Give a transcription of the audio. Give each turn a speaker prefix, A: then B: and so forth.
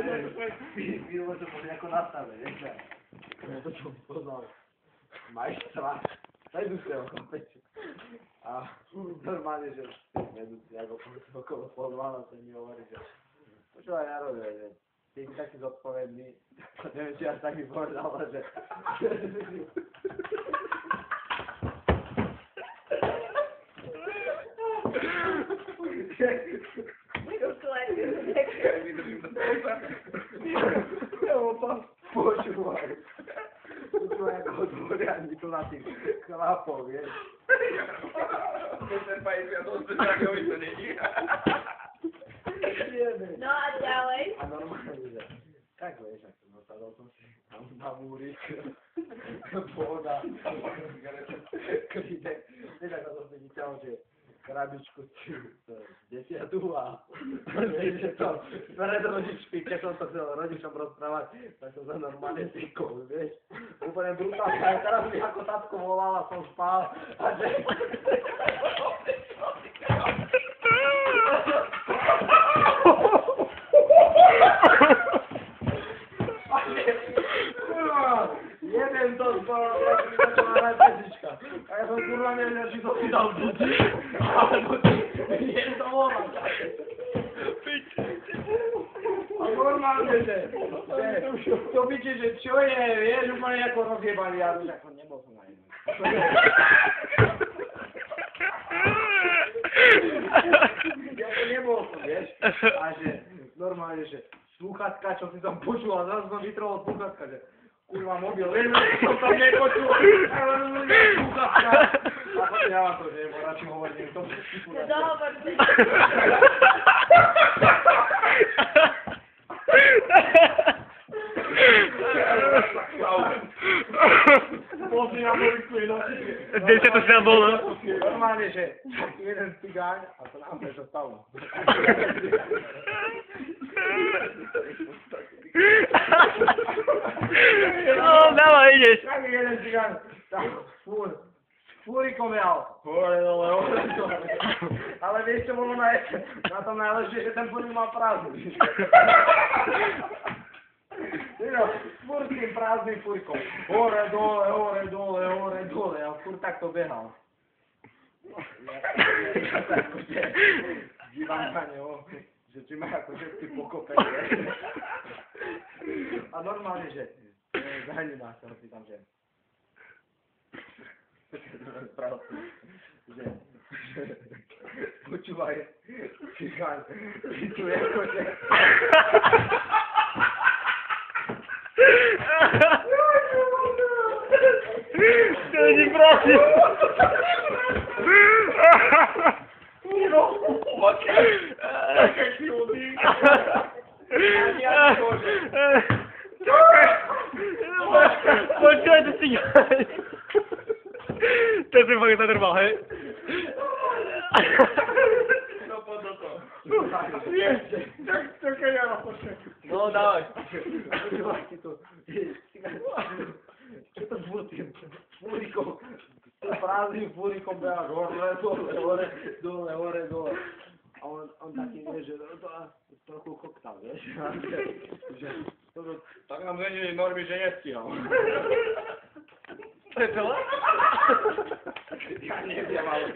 A: Bilo to možno ako nastave, vieš? To čo poznal. Majstra. Vedúceho chlapeče. A normálne, že vedúci, ako okolo pol 12 mi hovorí, že počúvaj Jaro, že ty si taký zodpovedný, neviem, či až tak mi povedal, že počúvaj. Počúvaj, ako odvoria mi tu na tých chlapov, vieš.
B: Ten pajs, ja to speciálne to není.
C: No a ďalej?
A: A normálne, že tak vieš, ako nasadol som si na múrik, voda, klídek, vieš, ako som si vyťahol, že krabičku z 10 a vieš, že to pred rodičmi, keď som to chcel rodičom rozprávať, tak som sa normálne zykol, vieš. Úplne brutálne, aj teraz mi ako tatko volala, som spal a že... Jeden to spal, tak mi začala hrať pesička. A ja som kurva nevedel, či to si dal buď, alebo nie to volá. A normálne, že to byče, že čo je, vieš, úplne ako rozjebaný, ja už ako nebol som na jednom. Ja to nebol som, vieš, a že normálne, že slúchatka, čo si tam počul, a zrazu som vytrhol slúchatka, že kurva mobil, vieš, som tam nepočul, slúchatka. A potom ja vám to, že radšej hovorím, to všetky
C: No dohovor si. Pozri na moviku je nosíte.
D: Kde sa to s nám bolo?
A: Normálne, že jeden cigáň a to nám prečo stalo.
D: No, dávaj, ideš.
A: Tak jeden cigáň, tak fúrikom jal. Hore dole. Ale vieš čo bolo na tom najlepšie, že ten fúrik mal prázdny. Furt tým prázdnym fúrikom. Hore dole. A furt takto behal. Dívam na neho, že či ma ako všetky pokope. A normálne, že zahnimá sa, si tam, že počúvaj, cigáň, ty tu je akože...
D: To není prosím.
B: Také silný.
D: Počkaj, to si gáň. To si fakt zadrbal, hej?
B: No poď do toho.
A: Čakaj, ja vám počkaj.
D: No, dávaj.
A: Počúvaj si to. Čo to bolo tým fúrikom? Prázdnym fúrikom beha dole. A on taký, vieš, že trochu koktal, vieš.
B: Tak nám zmenili normy, že nestíhal.
D: Prečo?
A: Ja neviem, ale...